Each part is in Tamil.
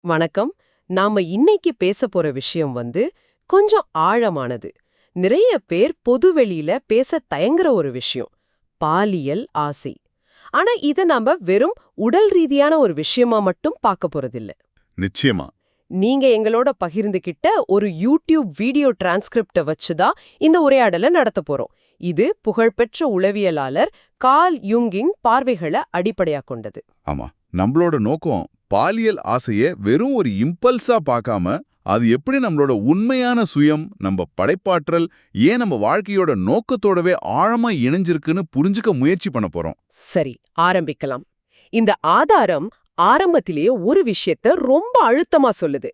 வணக்கம். நாம இன்னைக்கு பேச போற விஷயம் கொஞ்சம் ஆழமானது. நிறைய பேர் பொதுவெளியில பேச தயங்குற ஒரு விஷயம். பாலியல் ஆசை. ஆனா இத நாம வெறும் உடல் ரீதியான ஒரு விஷயமா மட்டும் பார்க்க போறதில்ல. நிச்சயமா. நீங்க எங்களோட பகிர்ந்துகிட்ட ஒரு யூடியூப் வீடியோ டிரான்ஸ்கிரிப்ட வச்சுதான் இந்த உரையாடலை நடத்த போறோம். இது புகழ்பெற்ற உளவியலாளர் கார்ல் யுங்கின் பார்வைகளை அடிப்படையா கொண்டது. ஆமா. நம்மளோட நோக்கம் பாலியல் ஆசைய வெறும் ஒரு இம்பல்ஸா பார்க்காம, அது எப்படி நம்மளோட உண்மையான சுயம், நம்ம படைப்பாற்றல், ஏன் நம்ம வாழ்க்கையோட நோக்கத்தோடவே ஆழமா இணைஞ்சிருக்குன்னு புரிஞ்சுக்க முயற்சி பண்ண போறோம். சரி, ஆரம்பிக்கலாம். இந்த ஆதாரம் ஆரம்பத்திலேயே ஒரு விஷயத்த ரொம்ப அழுத்தமா சொல்லுது.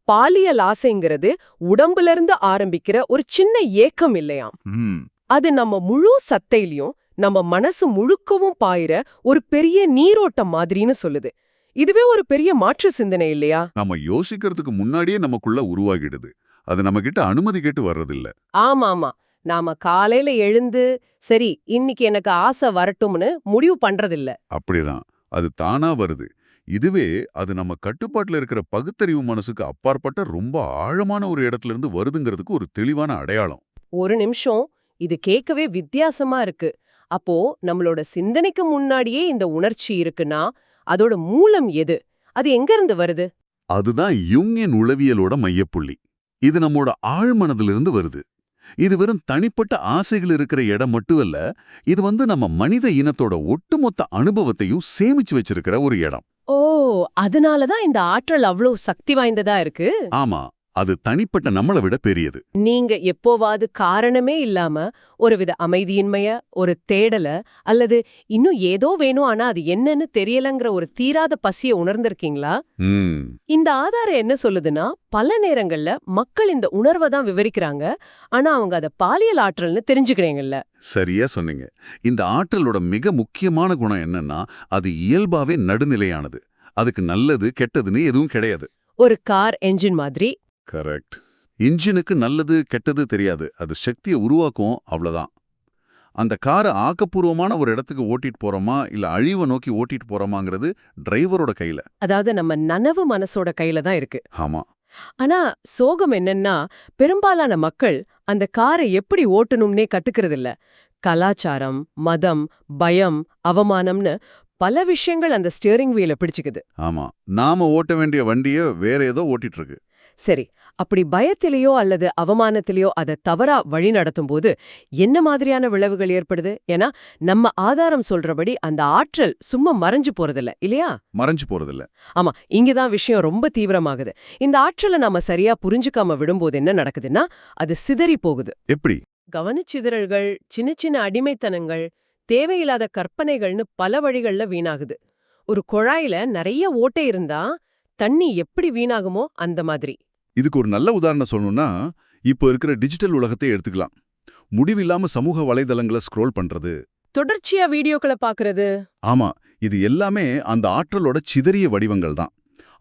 பாலியல் ஆசைங்கிறது உடம்புல இருந்து ஆரம்பிக்கிற ஒரு சின்ன ஏக்கம் இல்லையாம். ம். அது நம்ம முழு சத்தையிலயும் நம்ம மனசு முழுக்கவும் பாயிர ஒரு பெரிய நீரோட்டம் மாதிரின்னு சொல்லுது. இதுவே ஒரு பெரிய மாற்று சிந்தனை இல்லையா? நாம யோசிக்கிறதுக்கு முன்னாடியே நமக்குள்ள உருவாகிடுது. அது நம்ம கிட்ட அனுமதி கேட்டு வர்றதில்ல. ஆமாமா. நாம காலையில எழுந்து சரி இன்னைக்கு எனக்கு ஆசை வரட்டும்னு முடிவு பண்றதில்ல. அப்படிதான். அது தானா வருது. இதுவே அது நம்ம கட்டுப்பாட்டுல இருக்கிற பகுத்தறிவு மனசுக்கு அப்பாற்பட்ட ரொம்ப ஆழமான ஒரு இடத்துல இருந்து வருதுங்கிறதுக்கு ஒரு தெளிவான அடையாளம். ஒரு நிமிஷம், இது கேட்கவே வித்தியாசமா இருக்கு. அப்போ நம்மளோட சிந்தனைக்கு முன்னாடியே இந்த உணர்ச்சி இருக்குன்னா, அதோட மூலம் எது? அது எங்க இருந்து வருது? அதுதான் யுங்கின் உளவியலோட மையப்புள்ளி. இது நம்மோட ஆழ்மனதிலிருந்து வருது. இது வெறும் தனிப்பட்ட ஆசைகள் இருக்கிற இடம் மட்டும் இல்ல, இது நம்ம மனித இனத்தோட ஒட்டுமொத்த அனுபவத்தையும் சேமிச்சு வச்சிருக்கிற ஒரு இடம். ஓ, அதனால தான் இந்த ஆற்றல் அவ்ளோ சக்தி வாய்ந்ததா இருக்கு. ஆமா, அது தனிப்பட்ட நம்மளை விட பெரியது. நீங்க எப்போவாது காரணமே இல்லாம ஒருவித அமைதியின்மைய, ஒரு தேடல, அல்லது இன்னும் ஏதோ வேணும் ஆனா அது என்னன்னு தெரியலங்கிற ஒரு தீராத பசிய உணர்ந்திருக்கீங்களா? ம். இந்த ஆதாரம் என்ன சொல்லுதுன்னா, பல நேரங்கள்ல மக்கள் இந்த உணர்வை தான் விவரிக்கிறாங்க, ஆனா அவங்க அத பாலியல் ஆற்றல்னு தெரிஞ்சுக்கிறீங்கல்ல. சரியா சொன்னீங்க. இந்த ஆற்றலோட மிக முக்கியமான குணம் என்னன்னா, அது இயல்பாவே நடுநிலையானது. அதுக்கு நல்லது கெட்டதுன்னு எதுவும் கிடையாது. ஒரு கார் என்ஜின் மாதிரி. கரெக்ட். இன்ஜினுக்கு நல்லது கெட்டது தெரியாது. அது சக்தியை உருவாக்கும், அவ்வளவுதான். அந்த காரை ஆக்கப்பூர்வமான ஒரு இடத்துக்கு ஓட்டிட்டு போறோமா இல்ல அழிவை நோக்கி ஓட்டிட்டு போறோமாங்கிறது டிரைவரோட கையில. அதாவது நம்ம நனவு மனசோட கையில தான் இருக்கு. ஆமா. ஆனா சோகம் என்னன்னா, பெரும்பாலான மக்கள் அந்த காரை எப்படி ஓட்டணும்னே கத்துக்கிறது இல்ல. கலாச்சாரம், மதம், பயம், அவமானம்னு பல விஷயங்கள் அந்த ஸ்டியரிங் வீல பிடிச்சுக்குது. ஆமா. நாம ஓட்ட வேண்டிய வண்டிய வேற ஏதோ ஓட்டிட்டு இருக்கு. சரி, அப்படி பயத்திலேயோ அல்லது அவமானத்திலேயோ அதை தவறா வழி நடத்தும்போது என்ன மாதிரியான விளைவுகள் ஏற்படுது? ஏன்னா நம்ம ஆதாரம் சொல்றபடி அந்த ஆற்றல் சும்மா மறைஞ்சு போறதில்ல இல்லையா? மறைஞ்சு போறதில்ல. ஆமா, இங்கதான் விஷயம் ரொம்ப தீவிரமாகுது. இந்த ஆற்றலை நாம சரியா புரிஞ்சுக்காம விடும்போது என்ன நடக்குதுன்னா, அது சிதறி போகுது. எப்படி? கவனச்சிதறல்கள், சின்ன சின்ன அடிமைத்தனங்கள், தேவையில்லாத கற்பனைகள்னு பல வழிகள்ல வீணாகுது. ஒரு குழாயில நிறைய ஓட்டை இருந்தா தண்ணி எப்படி வீணாகுமோ அந்த மாதிரி. இதுக்கு ஒரு நல்ல உதாரணம் சொல்லணும்னா, இப்போ இருக்கிற டிஜிட்டல் உலகத்தை எடுத்துக்கலாம். முடிவில்லாம சமூக வலைதளங்களை ஸ்க்ரோல் பண்றது. தொடர்ச்சியா வீடியோக்களை பாக்குறது. ஆமா, இது எல்லாமே அந்த ஆற்றலோட சிதறிய வடிவங்கள் தான்.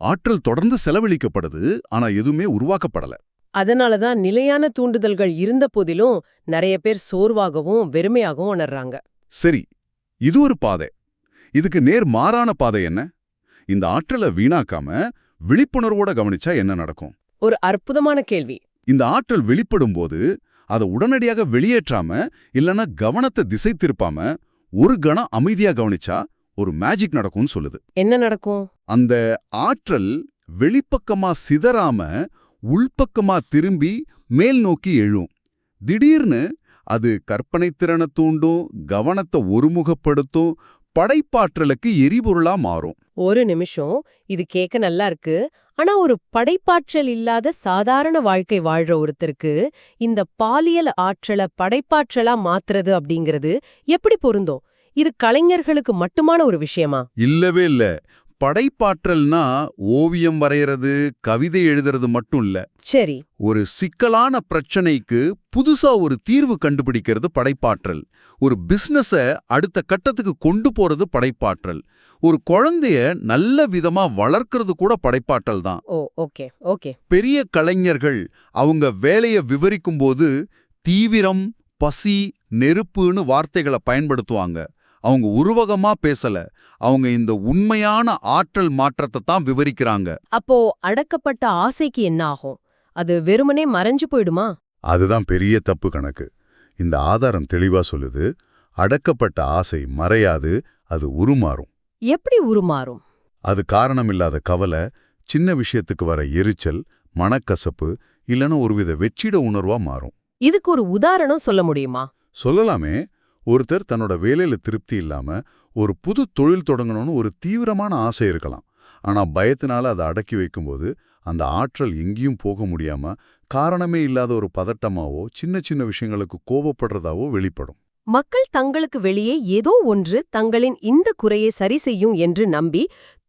ஆற்றல் தொடர்ந்து செலவழிக்கப்படுது, ஆனா எதுவுமே உருவாக்கப்படல. அதனாலதான் நிலையான தூண்டுதல்கள் இருந்த போதிலும் நிறைய பேர் சோர்வாகவும் வெறுமையாகவும் உணர்றாங்க. சரி, இது ஒரு பாதை. இதுக்கு நேர் மாறான பாதை என்ன? இந்த ஆற்றலை வீணாக்காம விழிப்புணர்வோட கவனிச்சா என்ன நடக்கும்? ஒரு அற்புதமான கேள்வி. இந்த ஆற்றல் வெளிப்படும்போது அதை உடனடியாக வெளியேற்றாம இல்லனா கவனத்தை திசை திருப்பாம ஒரு கணம் அமைதியா கவனிச்சா ஒரு மேஜிக் நடக்கும்னு சொல்லுது. என்ன நடக்கும்? அந்த ஆற்றல் வெளிப்பக்கமா சிதறாம உள்பக்கமா திரும்பி மேல் நோக்கி எழும். திடீர்னு அது கற்பனை திறனை தூண்டும், கவனத்தை ஒருமுகப்படுத்தும், படைப்பாற்றலுக்கு எரிபொருளா மாறும். ஒரு நிமிஷம், இது கேட்க நல்லா இருக்கு. ஆனா ஒரு படைப்பாற்றல் இல்லாத சாதாரண வாழ்க்கை வாழ்ற ஒருத்தருக்கு இந்த பாலியல் ஆற்றலை படைப்பாற்றலா மாத்துறது அப்படிங்கிறது எப்படி பொருந்தும்? இது கலைஞர்களுக்கு மட்டுமான ஒரு விஷயமா? இல்லவே இல்ல. படைப்பாற்றல்னா ஓவியம் வரையறது, கவிதை எழுதுறது மட்டும் இல்ல. சரி. ஒரு சிக்கலான பிரச்சனைக்கு புதுசா ஒரு தீர்வு கண்டுபிடிக்கிறது படைப்பாற்றல். ஒரு பிசினஸ அடுத்த கட்டத்துக்கு கொண்டு போறது படைப்பாற்றல். ஒரு குழந்தைய நல்ல விதமா வளர்க்கறது கூட படைப்பாற்றல் தான். ஓ, ஓகே ஓகே. பெரிய கலைஞர்கள் அவங்க வேலைய விவரிக்கும்போது தீவிரம், பசி, நெருப்புன்னு வார்த்தைகளை பயன்படுத்துவாங்க. அவங்க உருவகமா பேசல, அவங்க இந்த உண்மையான ஆற்றல் மாற்றத்தை தான் விவரிக்கிறாங்க. அப்போ அடக்கப்பட்ட ஆசைக்கு என்ன ஆகும்? அது வெறுமனே மறைஞ்சு போயிடுமா? அதுதான் பெரிய தப்பு கணக்கு. இந்த ஆதாரம் தெளிவா சொல்லுது, அடக்கப்பட்ட ஆசை மறையாது, அது உருமாறும். எப்படி உருமாறும்? அது காரணமில்லாத கவலை, சின்ன விஷயத்துக்கு வர எரிச்சல், மனக்கசப்பு, இல்லைன்னா ஒருவித வெற்றிட உணர்வா மாறும். இதுக்கு ஒரு உதாரணம் சொல்ல முடியுமா? சொல்லலாமே. ஒருத்தர் தன்னோட வேலையில திருப்தி இல்லாம ஒரு புது தொழில் தொடங்கணும்னு ஒரு தீவிரமான ஆசை இருக்கலாம். ஆனா பயத்தினால அதை அடக்கி வைக்கும்போது அந்த ஆற்றல் எங்கேயும் போக முடியாம காரணமே இல்லாத ஒரு பதட்டமாவோ சின்ன சின்ன விஷயங்களுக்கு கோபப்படுறதாவோ வெளிப்படும். மக்கள் தங்களுக்கு வெளியே ஏதோ ஒன்று தங்களின் இந்த குறையை சரி செய்யும் என்று நம்பி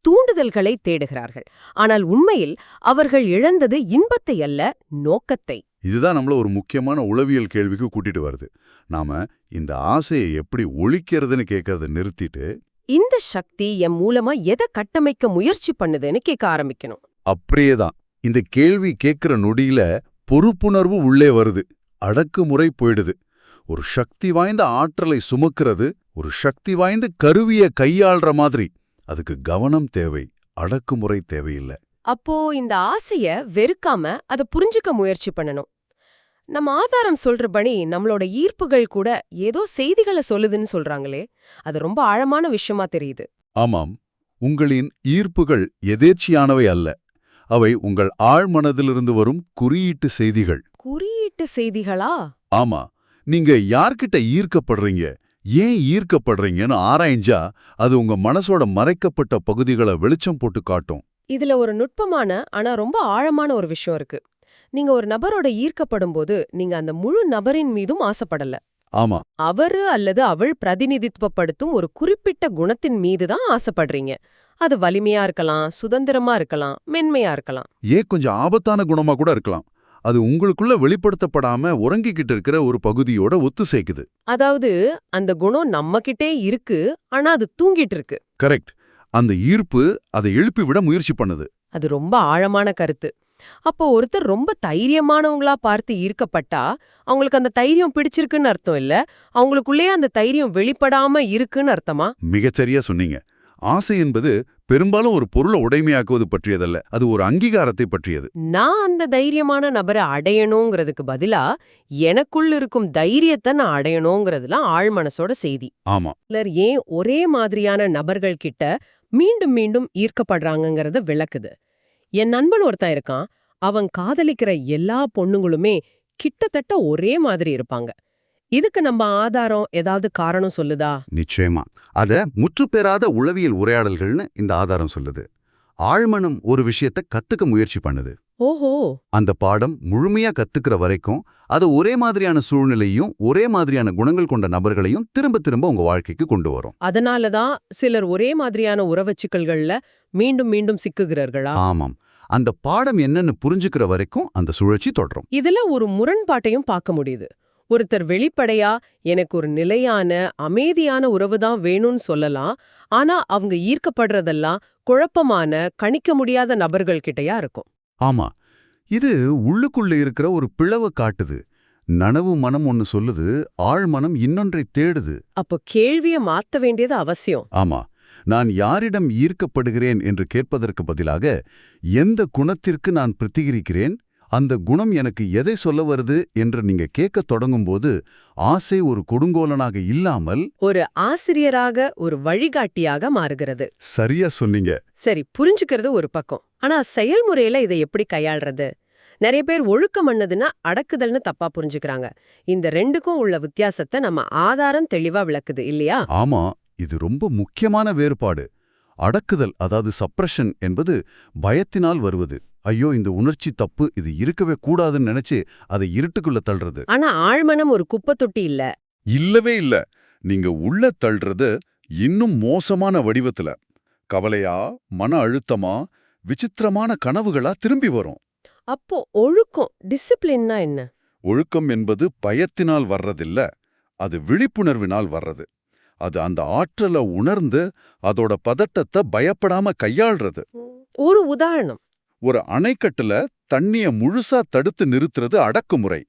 தூண்டுதல்களை தேடுகிறார்கள். ஆனால் உண்மையில் அவர்கள் இழந்தது இன்பத்தை அல்ல, நோக்கத்தை. இதுதான் நம்மள ஒரு முக்கியமான உளவியல் கேள்விக்கு கூட்டிட்டு வருது. நாம இந்த ஆசையை எப்படி ஒழிக்கிறதுன்னு கேட்கறத நிறுத்திட்டு, இந்த சக்தி என் மூலமா எதை கட்டமைக்க முயற்சி பண்ணுதுன்னு கேட்க ஆரம்பிக்கணும். அப்படியேதான் இந்த கேள்வி கேட்கிற நொடியில பொறுப்புணர்வு உள்ளே வருது, அடக்குமுறை போயிடுது. ஒரு சக்தி வாய்ந்த ஆற்றலை சுமக்கிறது, ஒரு சக்தி வாய்ந்த கருவியை கையாள்ற மாதிரி. அதுக்கு கவனம் தேவை, அடக்குமுறை தேவையில்லை. அப்போ இந்த ஆசைய வெறுக்காம அதை புரிஞ்சுக்க முயற்சி பண்ணணும். நம்ம ஆதாரம் சொல்றபடி நம்மளோட ஈர்ப்புகள் கூட ஏதோ செய்திகளை சொல்லுதுன்னு சொல்றாங்களே, அது ரொம்ப ஆழமான விஷயமா தெரியுது. ஆமாம், உங்களின் ஈர்ப்புகள் எதேர்ச்சியானவை அல்ல. அவை உங்கள் ஆழ்மனதிலிருந்து வரும் குறியீட்டு செய்திகள். குறியீட்டு செய்திகளா? ஆமா, நீங்க யார்கிட்ட ஈர்க்கப்படுறீங்க, ஏன் ஈர்க்கப்படுறீங்கன்னு ஆராய்ஞ்சா அது உங்க மனசோட மறைக்கப்பட்ட பகுதிகளை வெளிச்சம் போட்டு காட்டும். இதுல ஒரு நுட்பமான ஆனா ரொம்ப ஆழமான ஒரு விஷயம் இருக்கு. நீங்க ஒரு நபரோட ஈர்க்கப்படும் போது நீங்க அந்த முழு நபரின் மீதும் ஆசைப்படல. ஆமா, அவரு அல்லது அவள் பிரதிநிதித்துவப்படுத்தும் ஒரு குறிப்பிட்ட குணத்தின் மீது தான் ஆசைப்படுறீங்க. அது வலிமையா இருக்கலாம், சுதந்திரமா இருக்கலாம், மென்மையா இருக்கலாம். ஏன் கொஞ்சம் ஆபத்தான குணமா கூட இருக்கலாம். அது உங்களுக்குள்ள வெளிப்படுத்தப்படாம உறங்கிக்கிட்டு இருக்கிற ஒரு பகுதியோட ஒத்து சேர்க்குது. அதாவது அந்த குணம் நம்மகிட்டே இருக்கு, ஆனா அது தூங்கிட்டு இருக்கு. கரெக்ட். அந்த ஈர்ப்பு அதை எழுப்பி விட முயற்சி பண்ணுது. அது ரொம்ப ஆழமான கருத்து. அப்போ ஒருத்தர் ரொம்ப தைரியமானவங்களா பார்த்து ஈர்க்கப்பட்டா அவங்களுக்கு அந்த தைரியம் பிடிச்சிருக்குன்னு அர்த்தம் இல்ல, அவங்களுக்குள்ளேயே அந்த தைரியம் வெளிப்படாம இருக்குன்னு அர்த்தமா? மிகச்சரியா சொன்னீங்க. ஆசை என்பது பெரும்பாலும் ஒரு பொருளை உடைமையாக்குவது பற்றியதல்ல, அது ஒரு அங்கீகாரத்தை பற்றியது. நான் அந்த தைரியமான நபரை அடையணுங்கிறதுக்கு பதிலா எனக்குள்ள இருக்கும் தைரியத்தை நான் அடையணுங்கிறதுலாம் ஆழ்மனசோட செய்தி. ஆமா, சிலர் ஏன் ஒரே மாதிரியான நபர்கள் கிட்ட மீண்டும் மீண்டும் ஈர்க்கப்படுறாங்கங்கறத விளக்குது. என் நண்பன் ஒருத்தன் இருக்கான். அவன் காதலிக்கிற எல்லா பொண்ணுங்களுமே கிட்டத்தட்ட ஒரே மாதிரி இருப்பாங்க. இதுக்கு நம்ம ஆதாரம் ஏதாவது காரணம் சொல்லுதா? நிச்சயமா. அத முற்றுப்பெறாத உளவியல் உரையாடல்கள்னு இந்த ஆதாரம் சொல்லுது. ஆழ்மனம் ஒரு விஷயத்தை கத்துக்க முயற்சி பண்ணுது. ஓஹோ. அந்த பாடம் முழுமையா கத்துக்கிற வரைக்கும் அது ஒரே மாதிரியான சூழ்நிலையும் ஒரே மாதிரியான குணங்கள் கொண்ட நபர்களையும் திரும்ப திரும்ப உங்க வாழ்க்கைக்கு கொண்டு வரும். அதனாலதான் சிலர் ஒரே மாதிரியான உறவுச்சிக்கல்கள்ல மீண்டும் மீண்டும் சிக்குகிறார்களா? ஆமாம். அந்த பாடம் என்னன்னு புரிஞ்சுக்கிற வரைக்கும் அந்த சுழற்சி தொடரும். இதுல ஒரு முரண்பாட்டையும் பார்க்க முடியுது. ஒருத்தர் வெளிப்படையா எனக்கு ஒரு நிலையான அமைதியான உறவுதான் வேணும்னு சொல்லலாம். ஆனா அவங்க ஈர்க்கப்படுறதெல்லாம் குழப்பமான கணிக்க முடியாத நபர்கள் கிட்டயா இருக்கும். ஆமா, இது உள்ளுக்குள்ள இருக்கிற ஒரு பிளவு காட்டுது. நனவு மனம் ஒன்னு சொல்லுது, ஆழ்மனம் இன்னொன்றை தேடுது. அப்போ கேள்விய மாத்த வேண்டியது அவசியம். ஆமா. நான் யாரிடம் ஈர்க்கப்படுகிறேன் என்று கேட்பதற்கு பதிலாக எந்த குணத்திற்கு நான் பிரதிகரிக்கிறேன், அந்த குணம் எனக்கு எதை சொல்ல வருது என்று நீங்க கேட்க தொடங்கும்போது ஆசை ஒரு கொடுங்கோலனாக இல்லாமல் ஒரு ஆசிரியராக, ஒரு வழிகாட்டியாக மாறுகிறது. சரியா சொன்னீங்க. சரி, புரிஞ்சுக்கிறது ஒரு பக்கம். ஆனா செயல்முறையில இதை எப்படி கையாள்றது? நிறைய பேர் ஒழுக்கம் பண்ணதுன்னா அடக்குதல்னு தப்பா புரிஞ்சுக்கிறாங்க. இந்த ரெண்டுக்கும் உள்ள வித்தியாசத்தை நம்ம ஆதாரம் தெளிவா விளக்குது இல்லையா? ஆமா, இது ரொம்ப முக்கியமான வேறுபாடு. அடக்குதல், அதாவது சப்ரஷன் என்பது பயத்தினால் வருவது. ஐயோ, இந்த உணர்ச்சி தப்பு, இது இருக்கவே கூடாதுன்னு நினைச்சு அதை இருட்டுக்குள்ள தள்ளுறது. ஆனா ஆழ்மனம் ஒரு குப்பை தொட்டி இல்ல. இல்லவே இல்ல. நீங்க உள்ள தள்ளுறது இன்னும் மோசமான வடிவத்துல. கவலையா, மன அழுத்தமா, விசித்திரமான கனவுகளா திரும்பி வரும். அப்போ ஒழுக்கம், டிசிப்ளின்னா என்ன? ஒழுக்கம் என்பது பயத்தினால் வர்றதில்ல, அது விழிப்புணர்வினால் வர்றது. அது அந்த ஆற்றலை உணர்ந்து அதோட பதட்டத்தை பயப்படாம கையாள்றது. ஒரு உதாரணம். ஒரு அணைக்கட்டுல தண்ணிய முழுசா தடுத்து நிறுத்துறது அடக்குமுறை.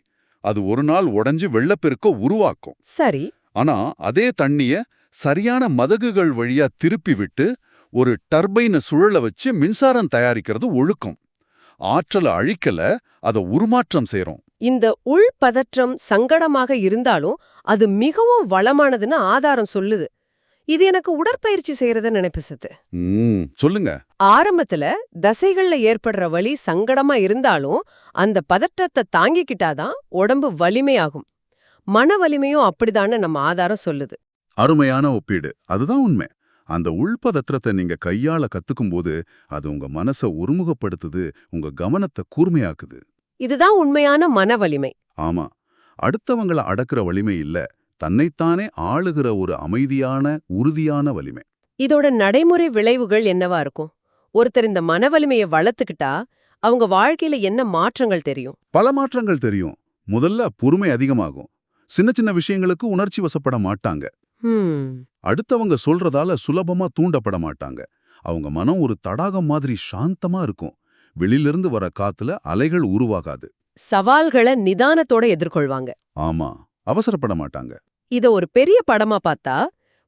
அது ஒரு நாள் உடைஞ்சு வெள்ளப்பெருக்க உருவாக்கும். சரி. ஆனா அதே தண்ணிய சரியான மதகுகள் வழியா திருப்பி விட்டு ஒரு டர்பைனை சுழல வச்சு மின்சாரம் தயாரிக்கிறது ஒழுக்கம். ஆற்றலை அழிக்கல, அதை உருமாற்றம் செய்றோம். இந்த உள்பதற்றம் சங்கடமாக இருந்தாலும் அது மிகவும் வளமானதுன்னு ஆதாரம் சொல்லுது. இது எனக்கு உடற்பயிற்சி செய்யறத நினைப்புசது. சொல்லுங்க. ஆரம்பத்துல தசைகள்ல ஏற்படுற வலி சங்கடமா இருந்தாலும் அந்த பதற்றத்தை தாங்கிக்கிட்டாதான் உடம்பு வலிமையாகும். மன வலிமையும் அப்படிதான்னு நம்ம ஆதாரம் சொல்லுது. அருமையான ஒப்பீடு. அதுதான் உண்மை. அந்த உள்பதற்றத்தை நீங்க கையாள கத்துக்கும்போது அது உங்க மனசை ஒருமுகப்படுத்துது, உங்க கவனத்தை கூர்மையாக்குது. இதுதான் உண்மையான மன வலிமை. ஆமா, அடுத்தவங்கள அடக்குற வலிமை இல்ல, தன்னைத்தானே ஆளுகிற ஒரு அமைதியான, உறுதியான வலிமை. இதோட நடைமுறை விளைவுகள் என்னவா இருக்கும்? ஒருத்தர் இந்த மன வலிமையை வளர்த்துக்கிட்டா அவங்க வாழ்க்கையில என்ன மாற்றங்கள் தெரியும்? பல மாற்றங்கள் தெரியும். முதல்ல பொறுமை அதிகமாகும். சின்ன சின்ன விஷயங்களுக்கு உணர்ச்சி வசப்பட மாட்டாங்க. அடுத்தவங்க சொல்றதால சுலபமா தூண்டப்பட மாட்டாங்க. அவங்க மனம் ஒரு தடாகம் மாதிரி சாந்தமா இருக்கும். வெளியிலிருந்து வர காத்துல அலைகள் உருவாகாது. சவால்களை நிதானத்தோட எதிர்கொள்வாங்க. ஆமா, அவசரப்பட மாட்டாங்க. இத ஒரு பெரிய படமா பார்த்தா,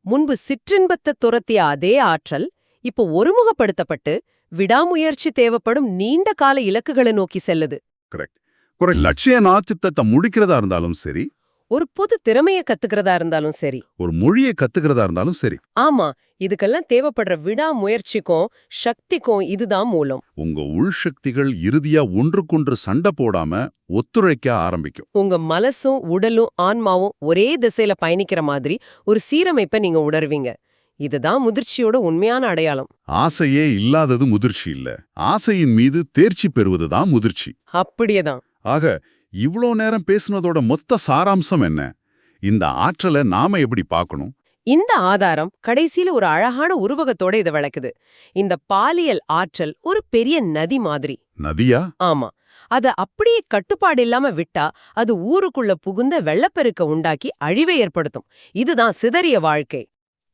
முன்பு சிற்றின்பத்தை துரத்திய அதே ஆற்றல் இப்போ ஒருமுகப்படுத்தப்பட்டு விடாமுயற்சி தேவைப்படும் நீண்ட கால இலக்குகளை நோக்கி செல்லுது. கரெக்ட். லட்சிய நாச்சித்தத்தை முடிக்கிறதா இருந்தாலும் சரி, ஒரு புது திறமைய கத்துக்கிறதா இருந்தாலும் சரி, ஒரு மொழியை கத்துக்கிறதா இருந்தாலும் சரி, ஆமா, இதுக்கெல்லாம் தேவைப்படுற விடாமுயற்சிக்கும் சக்திக்கும் இதுதான் மூலம். உங்க உள்சக்திகள் இறுதியா ஒன்றுக்கொன்று சண்டை போடாம ஒத்துழைக்க ஆரம்பிக்கும். உங்க மனசும் உடலும் ஆன்மாவும் ஒரே திசையில பயணிக்கிற மாதிரி ஒரு சீரமைப்பை நீங்க உணர்வீங்க. இதுதான் முதிர்ச்சியோட உண்மையான அடையாளம். ஆசையே இல்லாதது முதிர்ச்சி இல்ல, ஆசையின் மீது தேர்ச்சி பெறுவதுதான் முதிர்ச்சி. அப்படியேதான். ஆக இவ்ளோ நேரம் பேசுனதோட மொத்த சாராம்சம் என்ன? இந்த ஆற்றலை நாம எப்படி பார்க்கணும்? இந்த ஆதாரம் கடைசியில ஒரு அழகான உருவகத்தோட இதை விளக்குது. இந்த பாலியல் ஆற்றல் ஒரு பெரிய நதி மாதிரி. நதியா? ஆமா, அத அப்படியே கட்டுப்பாடு இல்லாம விட்டா அது ஊருக்குள்ள புகுந்த வெள்ளப்பெருக்க உண்டாக்கி அழிவை ஏற்படுத்தும். இதுதான் சிதறிய வாழ்க்கை.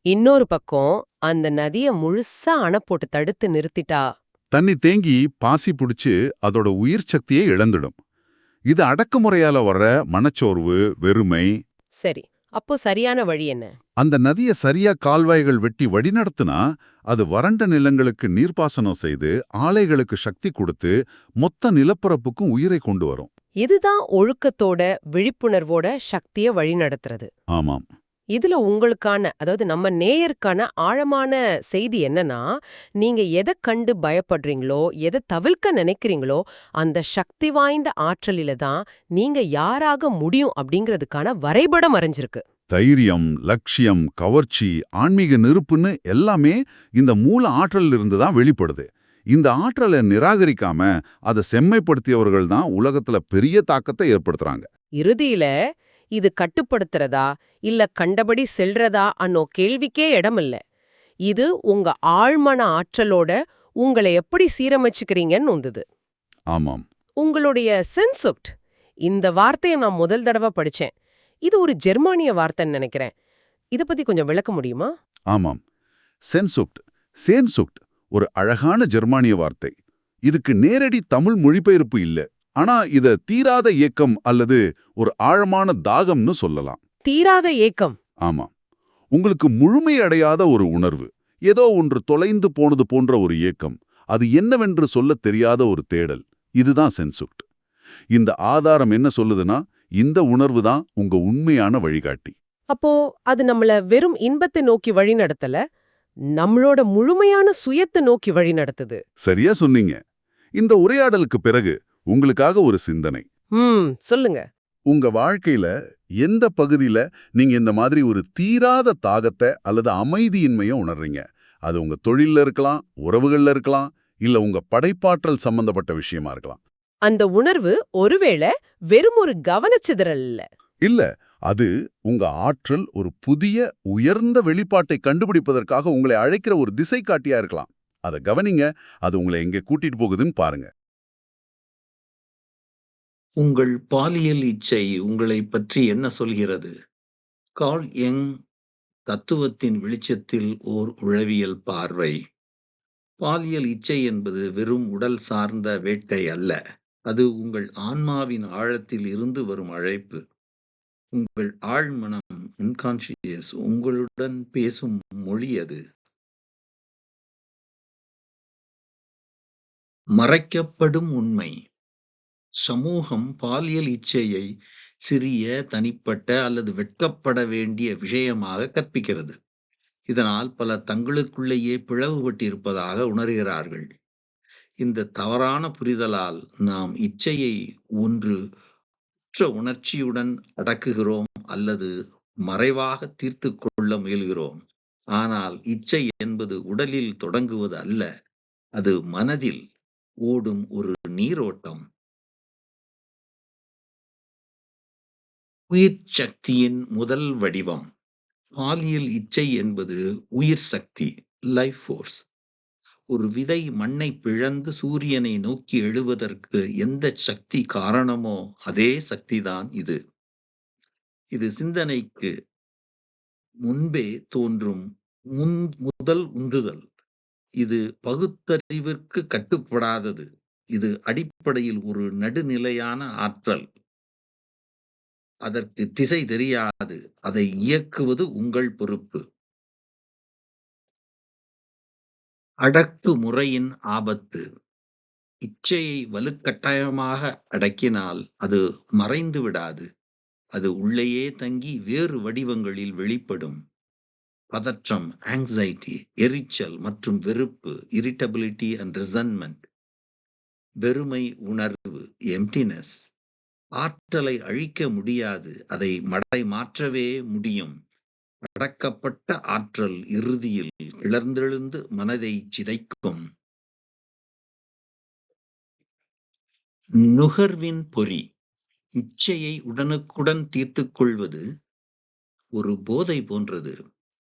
இன்னொரு பக்கம் அந்த நதிய முழுசா அணை போட்டு தடுத்து நிறுத்திட்டா தண்ணி தேங்கி பாசி புடிச்சு அதோட உயிர் சக்தியை இழந்துடும். இது அடக்குமுறையால வர்ற மனச்சோர்வு, வெறுமை. சரி, அப்போ சரியான வழி என்ன? அந்த நதியை சரியா கால்வாய்கள் வெட்டி வழிநடத்துனா அது வறண்ட நிலங்களுக்கு நீர்ப்பாசனம் செய்து ஆலைகளுக்கு சக்தி கொடுத்து மொத்த நிலப்பரப்புக்கும் உயிரை கொண்டு வரும். இதுதான் ஒழுக்கத்தோட விழிப்புணர்வோட சக்திய வழிநடத்துறது. ஆமாம். இதுல உங்களுக்கான, அதாவது நம்ம நேயருக்கான ஆழமான செய்தி என்னன்னா, நீங்க எதை கண்டு பயப்படுறீங்களோ, எதை தவிர்க்க நினைக்கிறீங்களோ, அந்த சக்தி வாய்ந்த ஆற்றலில தான் நீங்க யாராக முடியும் அப்படிங்கிறதுக்கான வரைபடம் அறிஞ்சிருக்கு. தைரியம், லட்சியம், கவர்ச்சி, ஆன்மீக நெருப்புன்னு எல்லாமே இந்த மூல ஆற்றலில் இருந்து தான் வெளிப்படுது. இந்த ஆற்றலை நிராகரிக்காம அதை செம்மைப்படுத்தியவர்கள் தான் உலகத்துல பெரிய தாக்கத்தை ஏற்படுத்துறாங்க. இறுதியில இது கட்டுப்படுத்துறதா இல்ல கண்டபடி செல்றதா அன்னோ கேள்விக்கே இடமில்ல. இது உங்க ஆழ்மன ஆற்றலோட உங்களை எப்படி சீரமைச்சுக்கிறீங்கன்னு உந்துது. ஆமாம். உங்களுடைய சென்சுக்ட், இந்த வார்த்தையை நான் முதல் தடவை படிச்சேன். இது ஒரு ஜெர்மானிய வார்த்தைன்னு நினைக்கிறேன். இத பத்தி கொஞ்சம் விளக்க முடியுமா? ஆமாம். சேன்சுக்ட் ஒரு அழகான ஜெர்மானிய வார்த்தை. இதுக்கு நேரடி தமிழ் மொழிபெயர்ப்பு இல்ல. ஆனா இத தீராத ஏக்கம் அல்லது ஒரு ஆழமான தாகம்னு சொல்லலாம். தீராத ஏக்கம். ஆமா, உங்களுக்கு முழுமையடையாத ஒரு உணர்வு, ஏதோ ஒன்று தொலைந்து போனது போன்ற ஒரு ஏக்கம், அது என்னவென்று சொல்லத் தெரியாத ஒரு தேடல். இதுதான் சென்சுக்ட். இந்த ஆதாரம் என்ன சொல்லுதுன்னா, இந்த உணர்வு தான் உங்க உண்மையான வழிகாட்டி. அப்போ அது நம்மள வெறும் இன்பத்தை நோக்கி வழி நடத்தல, நம்மளோட முழுமையான சுயத்தை நோக்கி வழி நடத்துது. சரியா சொன்னீங்க. இந்த உரையாடலுக்கு பிறகு உங்களுக்காக ஒரு சிந்தனை. சொல்லுங்க. உங்க வாழ்க்கையில எந்த பகுதியில நீங்க இந்த மாதிரி ஒரு தீராத தாகத்தை அல்லது அமைதியின்மையை உணர்றீங்க? அது உங்க தொழில்ல இருக்கலாம், உறவுகள்ல இருக்கலாம், இல்ல உங்க படைப்பாற்றல் சம்பந்தப்பட்ட விஷயமா இருக்கலாம். அந்த உணர்வு ஒருவேளை வெறும் ஒரு கவனச்சிதறல் இல்ல. இல்ல, அது உங்க ஆற்றல் ஒரு புதிய உயர்ந்த வெளிப்பாட்டை கண்டுபிடிப்பதற்காக உங்களை அழைக்கிற ஒரு திசை காட்டியா இருக்கலாம். அதை கவனிங்க. அது உங்களை எங்க கூட்டிட்டு போகுதுன்னு பாருங்க. உங்கள் பாலியல் இச்சை உங்களை பற்றி என்ன சொல்கிறது? கார்ல் யங், தத்துவத்தின் வெளிச்சத்தில் ஓர் உளவியல் பார்வை. பாலியல் இச்சை என்பது வெறும் உடல் சார்ந்த வேட்கை அல்ல. அது உங்கள் ஆன்மாவின் ஆழத்தில் இருந்து வரும் அழைப்பு. உங்கள் ஆழ்மனம் unconscious உங்களுடன் பேசும் மொழி அது. மறைக்கப்படும் உண்மை. சமூகம் பாலியல் இச்சையை சிறிய, தனிப்பட்ட அல்லது வெட்கப்பட வேண்டிய விஷயமாக கற்பிக்கிறது. இதனால் பலர் தங்களுக்குள்ளேயே பிளவுபட்டிருப்பதாக உணர்கிறார்கள். இந்த தவறான புரிதலால் நாம் இச்சையை ஒன்று குற்ற உணர்ச்சியுடன் அடக்குகிறோம் அல்லது மறைவாக தீர்த்து கொள்ள முயல்கிறோம். ஆனால் இச்சை என்பது உடலில் தொடங்குவது அல்ல, அது மனதில் ஓடும் ஒரு நீரோட்டம். உயிர் சக்தியின் முதல் வடிவம். பாலியல் இச்சை என்பது உயிர் சக்தி, லைஃப் ஃபோர்ஸ். ஒரு விதை மண்ணை பிளந்து சூரியனை நோக்கி எழுவதற்கு எந்த சக்தி காரணமோ அதே சக்திதான் இது. இது சிந்தனைக்கு முன்பே தோன்றும் முதல் உந்துதல். இது பகுத்தறிவிற்கு கட்டுப்படாதது. இது அடிப்படையில் ஒரு நடுநிலையான ஆற்றல். அதற்கு திசை தெரியாது. அதை இயக்குவது உங்கள் பொறுப்பு. அடக்கு முறையின் ஆபத்து. இச்சையை வலுக்கட்டாயமாக அடக்கினால் அது மறைந்து விடாது. அது உள்ளேயே தங்கி வேறு வடிவங்களில் வெளிப்படும். பதற்றம், ஆங்ஸைட்டி, எரிச்சல் மற்றும் வெறுப்பு, இரிட்டபிலிட்டி அண்ட் ரிசன்மெண்ட். வெறுமை உணர்வு, எம்டினஸ். ஆற்றலை அழிக்க முடியாது, அதை மாற்றவே முடியும். அடக்கப்பட்ட ஆற்றல் இறுதியில் கிளர்ந்தெழுந்து மனதை சிதைக்கும். நுகர்வின் பொறி. இச்சையை உடனுக்குடன் தீர்த்துக் கொள்வது ஒரு போதை போன்றது.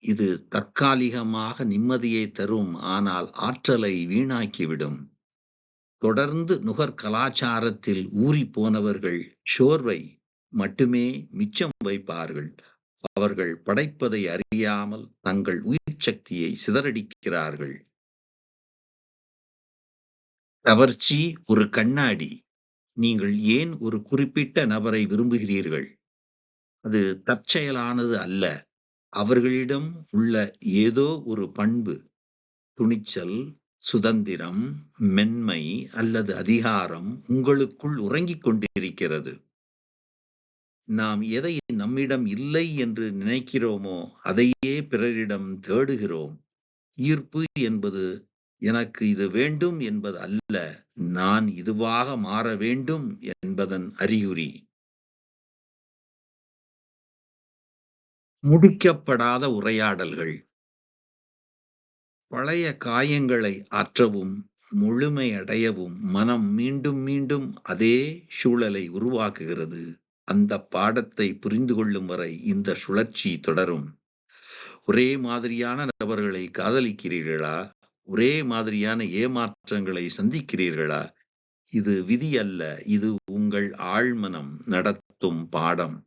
இது தற்காலிகமாக நிம்மதியை தரும், ஆனால் ஆற்றலை வீணாக்கிவிடும். தொடர்ந்து நுகர் கலாச்சாரத்தில் ஊறி போனவர்கள் சோர்வை மட்டுமே மிச்சம் வைப்பார்கள். அவர்கள் படைப்பதை அறியாமல் தங்கள் உயிர் சக்தியை சிதறடிக்கிறார்கள். கவர்ச்சி ஒரு கண்ணாடி. நீங்கள் ஏன் ஒரு குறிப்பிட்ட நபரை விரும்புகிறீர்கள்? அது தற்செயலானது அல்ல. அவர்களிடம் உள்ள ஏதோ ஒரு பண்பு, துணிச்சல், சுதந்திரம், மென்மை அல்லது அதிகாரம் உங்களுக்குள் உறங்கிக் கொண்டிருக்கிறது. நாம் எதை நம்மிடம் இல்லை என்று நினைக்கிறோமோ அதையே பிறரிடம் தேடுகிறோம். ஈர்ப்பு என்பது எனக்கு இது வேண்டும் என்பது அல்ல, நான் இதுவாக மாற வேண்டும் என்பதன் அறிகுறி. முடிக்கப்படாத உரையாடல்கள். பழைய காயங்களை ஆற்றவும் முழுமையடையவும் மனம் மீண்டும் மீண்டும் அதே சூழலை உருவாக்குகிறது. அந்த பாடத்தை புரிந்து கொள்ளும் வரை இந்த சுழற்சி தொடரும். ஒரே மாதிரியான நபர்களை காதலிக்கிறீர்களா? ஒரே மாதிரியான ஏமாற்றங்களை சந்திக்கிறீர்களா? இது விதி அல்ல, இது உங்கள் ஆழ்மனம் நடத்தும் பாடம்.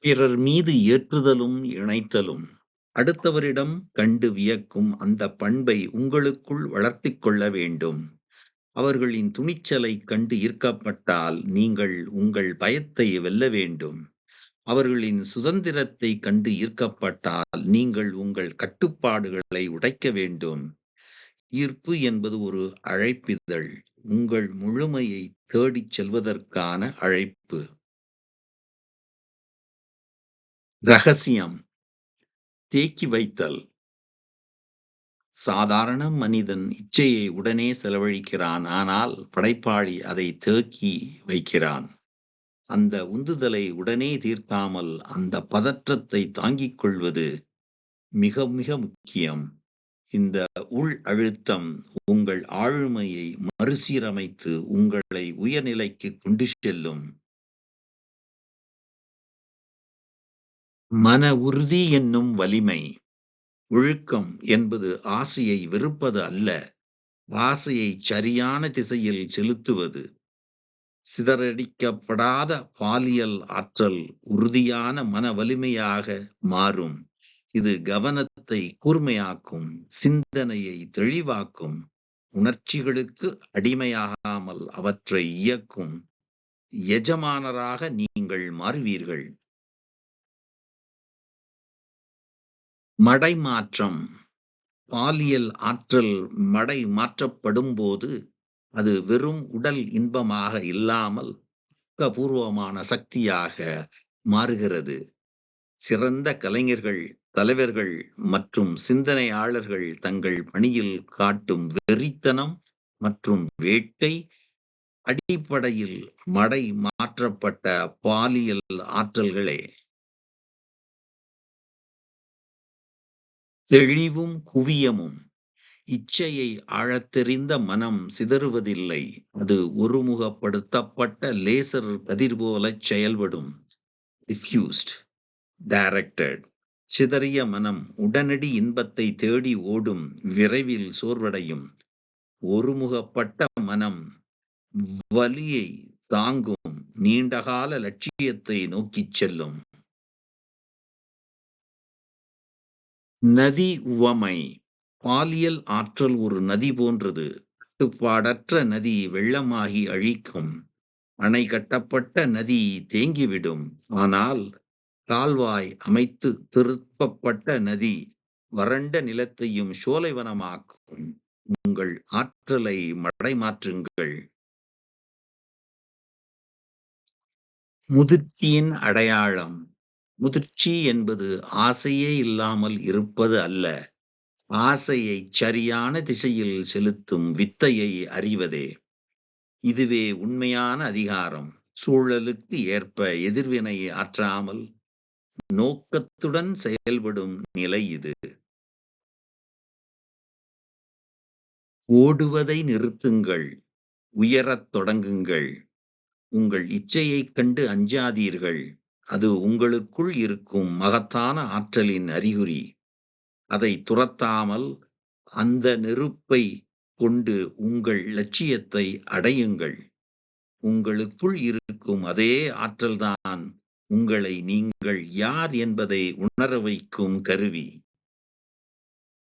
பிறர் மீது ஏற்றுதலும் இணைத்தலும். அடுத்தவரிடம் கண்டு வியக்கும் அந்த பண்பை உங்களுக்குள் வளர்த்திக் கொள்ள வேண்டும். அவர்களின் துணிச்சலை கண்டு ஈர்க்கப்பட்டால் நீங்கள் உங்கள் பயத்தை வெல்ல வேண்டும். அவர்களின் சுதந்திரத்தை கண்டு ஈர்க்கப்பட்டால் நீங்கள் உங்கள் கட்டுப்பாடுகளை உடைக்க வேண்டும். ஈர்ப்பு என்பது ஒரு அழைப்பிதழ், உங்கள் முழுமையை தேடிச் செல்வதற்கான அழைப்பு. ரகசியம். தேக்கி வைத்தல். சாதாரண மனிதன் இச்சையை உடனே செலவழிக்கிறான், ஆனால் படைப்பாளி அதை தேக்கி வைக்கிறான். அந்த உந்துதலை உடனே தீர்க்காமல் அந்த பதற்றத்தை தாங்கிக் கொள்வது மிக மிக முக்கியம். இந்த உள் அழுத்தம் உங்கள் ஆளுமையை மறுசீரமைத்து உங்களை உயர்நிலைக்கு கொண்டு செல்லும். மன உறுதி என்னும் வலிமை. ஒழுக்கம் என்பது ஆசையை வெறுப்பது அல்ல, ஆசையை சரியான திசையில் செலுத்துவது. சிதறடிக்கப்படாத பாலியல் ஆற்றல் உறுதியான மன வலிமையாக மாறும். இது கவனத்தை கூர்மையாக்கும், சிந்தனையை தெளிவாக்கும், உணர்ச்சிகளுக்கு அடிமையாகாமல் அவற்றை இயக்கும். எஜமானராக நீங்கள் மாறுவீர்கள். மடைமாற்றம். பாலியல் ஆற்றல் மடை மாற்றப்படும்போது அது வெறும் உடல் இன்பமாக இல்லாமல் ஆக்கப்பூர்வமான சக்தியாக மாறுகிறது. சிறந்த கலைஞர்கள், தலைவர்கள் மற்றும் சிந்தனையாளர்கள் தங்கள் பணியில் காட்டும் வெறித்தனம் மற்றும் வேட்கை அடிப்படையில் மடை மாற்றப்பட்ட பாலியல் ஆற்றல்களே. தெளிவும் குவியமும். இச்சையை ஆழத்தெறிந்த மனம் சிதறுவதில்லை. அது ஒருமுகப்படுத்தப்பட்ட லேசர் கதிர் போலச் செயல்படும். Diffused, directed. சிதறிய மனம் உடனடி இன்பத்தை தேடி ஓடும், விரைவில் சோர்வடையும். ஒருமுகப்பட்ட மனம் வலியை தாங்கும், நீண்டகால லட்சியத்தை நோக்கிச் செல்லும். நதி உவமை. பாலியல் ஆற்றல் ஒரு நதி போன்றது. கட்டுப்பாடற்ற நதி வெள்ளமாகி அழிக்கும். அணை கட்டப்பட்ட நதி தேங்கிவிடும். ஆனால் கால்வாய் அமைத்து திருப்பப்பட்ட நதி வறண்ட நிலத்தையும் சோலைவனமாக்கும். உங்கள் ஆற்றலை மடைமாற்றுங்கள். முதிர்ச்சியின் அடையாளம். முதிர்ச்சி என்பது ஆசையே இல்லாமல் இருப்பது அல்ல, ஆசையை சரியான திசையில் செலுத்தும் வித்தையை அறிவதே. இதுவே உண்மையான அதிகாரம். சூழலுக்கு ஏற்ப எதிர்வினை ஆற்றாமல் நோக்கத்துடன் செயல்படும் நிலை இது. ஓடுவதை நிறுத்துங்கள், உயரத் தொடங்குங்கள். உங்கள் இச்சையைக் கண்டு அஞ்சாதீர்கள். அது உங்களுக்குள் இருக்கும் மகத்தான ஆற்றலின் அறிகுறி. அதை துரத்தாமல் அந்த நெருப்பை கொண்டு உங்கள் லட்சியத்தை அடையுங்கள். உங்களுக்குள் இருக்கும் அதே ஆற்றல்தான் உங்களை நீங்கள் யார் என்பதை உணர வைக்கும் கருவி.